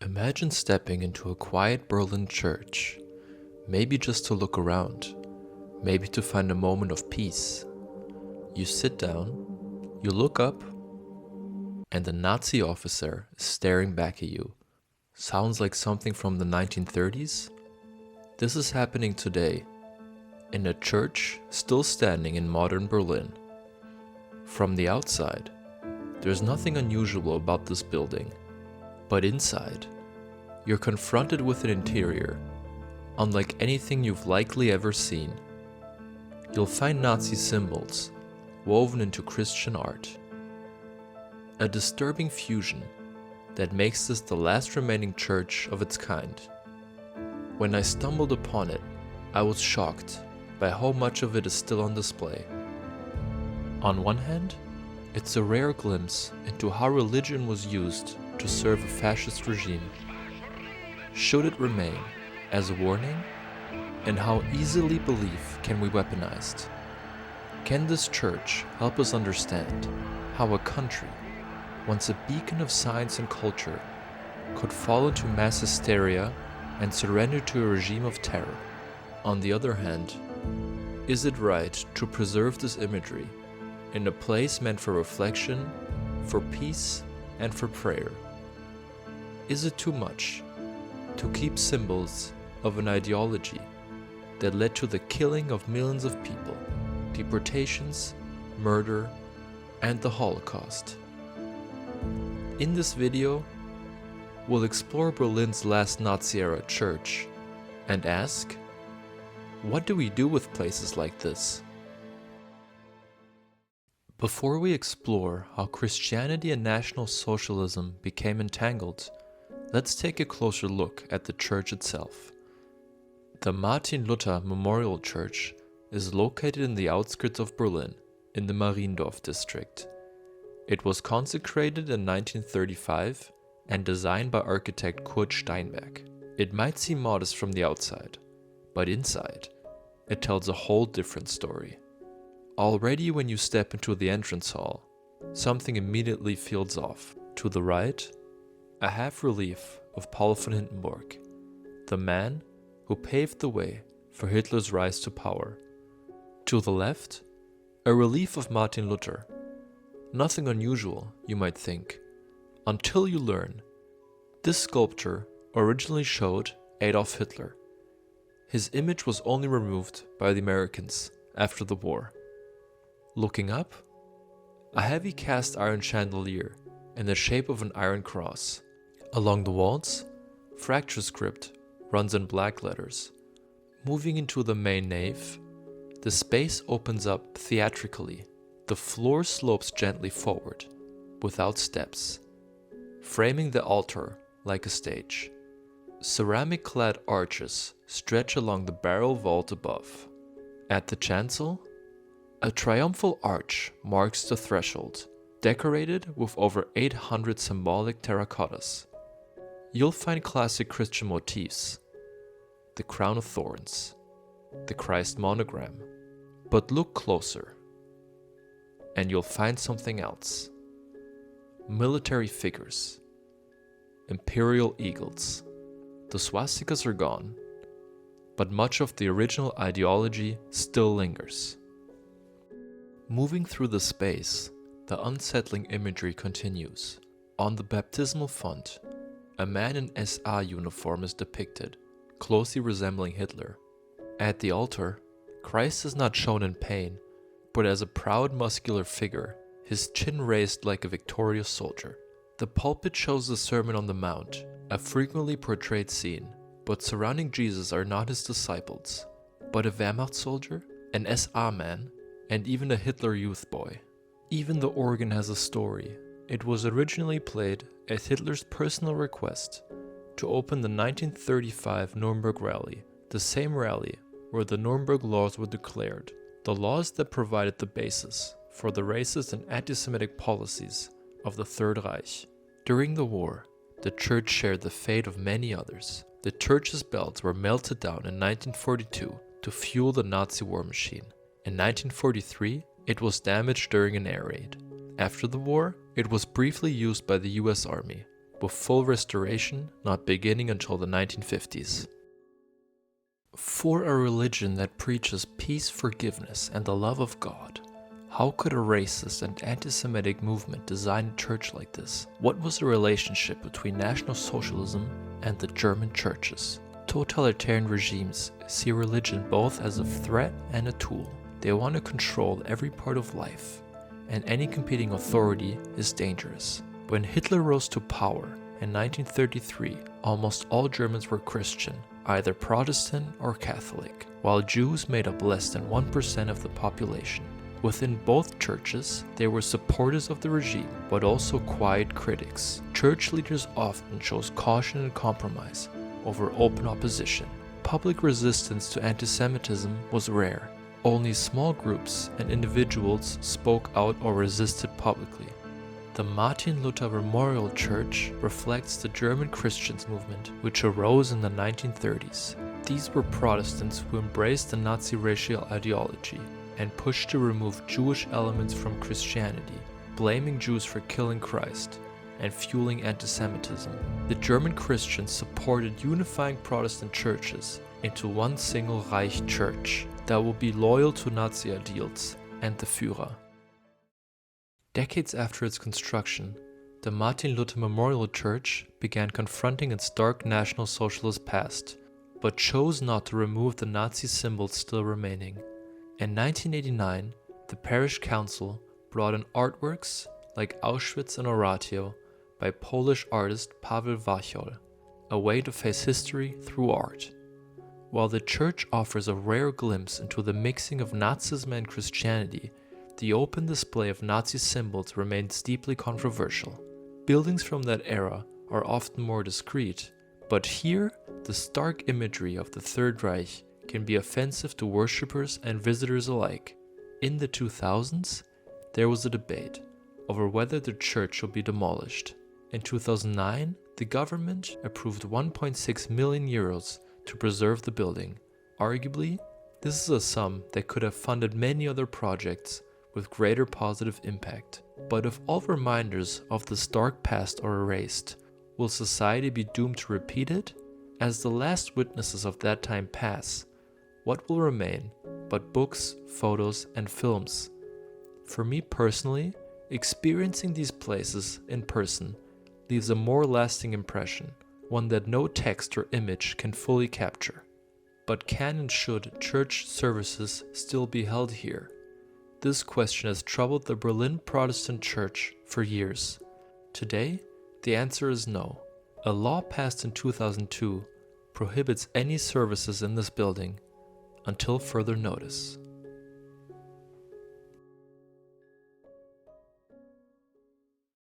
Imagine stepping into a quiet Berlin church, maybe just to look around, maybe to find a moment of peace. You sit down, you look up, and a Nazi officer is staring back at you. Sounds like something from the 1930s? This is happening today, in a church still standing in modern Berlin. From the outside, there's nothing unusual about this building, but inside, you're confronted with an interior unlike anything you've likely ever seen. You'll find Nazi symbols woven into Christian art. A disturbing fusion that makes this the last remaining church of its kind. When I stumbled upon it, I was shocked by how much of it is still on display. On one hand, it's a rare glimpse into how religion was used to serve a fascist regime. Should it remain as a warning? And how easily belief can be weaponized? Can this church help us understand how a country, once a beacon of science and culture, could fall into mass hysteria and surrender to a regime of terror? On the other hand, is it right to preserve this imagery in a place meant for reflection, for peace, and for prayer? Is it too much to keep symbols of an ideology that led to the killing of millions of people, deportations, murder, and the Holocaust? In this video, we'll explore Berlin's last Nazi-era church and ask, what do we do with places like this? Before we explore how Christianity and National Socialism became entangled, let's take a closer look at the church itself. The Martin Luther Memorial Church is located in the outskirts of Berlin, in the Mariendorf district. It was consecrated in 1935 and designed by architect Kurt Steinberg. It might seem modest from the outside, but inside, it tells a whole different story. Already when you step into the entrance hall, something immediately feels off. To the right, a half-relief of Paul von Hindenburg, the man who paved the way for Hitler's rise to power. To the left, a relief of Martin Luther. Nothing unusual, you might think, until you learn this sculpture originally showed Adolf Hitler. His image was only removed by the Americans after the war. Looking up, a heavy cast iron chandelier in the shape of an iron cross. Along the walls, fracture script runs in black letters. Moving into the main nave, the space opens up theatrically. The floor slopes gently forward, without steps, framing the altar like a stage. Ceramic-clad arches stretch along the barrel vault above. At the chancel, a triumphal arch marks the threshold, decorated with over 800 symbolic terracottas. You'll find classic Christian motifs, the crown of thorns, the Christ monogram. But look closer, and you'll find something else. Military figures, imperial eagles. The swastikas are gone, but much of the original ideology still lingers. Moving through the space, the unsettling imagery continues. On the baptismal font, a man in SA uniform is depicted, closely resembling Hitler. At the altar, Christ is not shown in pain, but as a proud muscular figure, his chin raised like a victorious soldier. The pulpit shows the Sermon on the Mount, a frequently portrayed scene, but surrounding Jesus are not his disciples, but a Wehrmacht soldier, an SA man, and even a Hitler youth boy. Even the organ has a story. It was originally played at Hitler's personal request to open the 1935 Nuremberg rally, the same rally where the Nuremberg laws were declared, the laws that provided the basis for the racist and anti-Semitic policies of the Third Reich. During the war, the church shared the fate of many others. The church's bells were melted down in 1942 to fuel the Nazi war machine. In 1943, it was damaged during an air raid. After the war, it was briefly used by the US Army, with full restoration not beginning until the 1950s. For a religion that preaches peace, forgiveness, and the love of God, how could a racist and anti-Semitic movement design a church like this? What was the relationship between National Socialism and the German churches? Totalitarian regimes see religion both as a threat and a tool. They want to control every part of life, and any competing authority is dangerous. When Hitler rose to power in 1933, almost all Germans were Christian, either Protestant or Catholic, while Jews made up less than 1% of the population. Within both churches, there were supporters of the regime, but also quiet critics. Church leaders often chose caution and compromise over open opposition. Public resistance to antisemitism was rare. Only small groups and individuals spoke out or resisted publicly. The Martin Luther Memorial Church reflects the German Christians movement, which arose in the 1930s. These were Protestants who embraced the Nazi racial ideology and pushed to remove Jewish elements from Christianity, blaming Jews for killing Christ and fueling antisemitism. The German Christians supported unifying Protestant churches into one single Reich church that will be loyal to Nazi ideals and the Führer. Decades after its construction, the Martin Luther Memorial Church began confronting its dark National Socialist past, but chose not to remove the Nazi symbols still remaining. In 1989, the parish council brought in artworks like Auschwitz and Oratio by Polish artist Paweł Wachol, a way to face history through art. While the church offers a rare glimpse into the mixing of Nazism and Christianity, the open display of Nazi symbols remains deeply controversial. Buildings from that era are often more discreet, but here, the stark imagery of the Third Reich can be offensive to worshippers and visitors alike. In the 2000s, there was a debate over whether the church should be demolished. In 2009, the government approved 1.6 million euros to preserve the building. Arguably, this is a sum that could have funded many other projects with greater positive impact. But if all reminders of the stark past are erased, will society be doomed to repeat it? As the last witnesses of that time pass, what will remain but books, photos, and films? For me personally, experiencing these places in person leaves a more lasting impression, one that no text or image can fully capture. But can and should church services still be held here? This question has troubled the Berlin Protestant Church for years. Today, the answer is no. A law passed in 2002 prohibits any services in this building until further notice.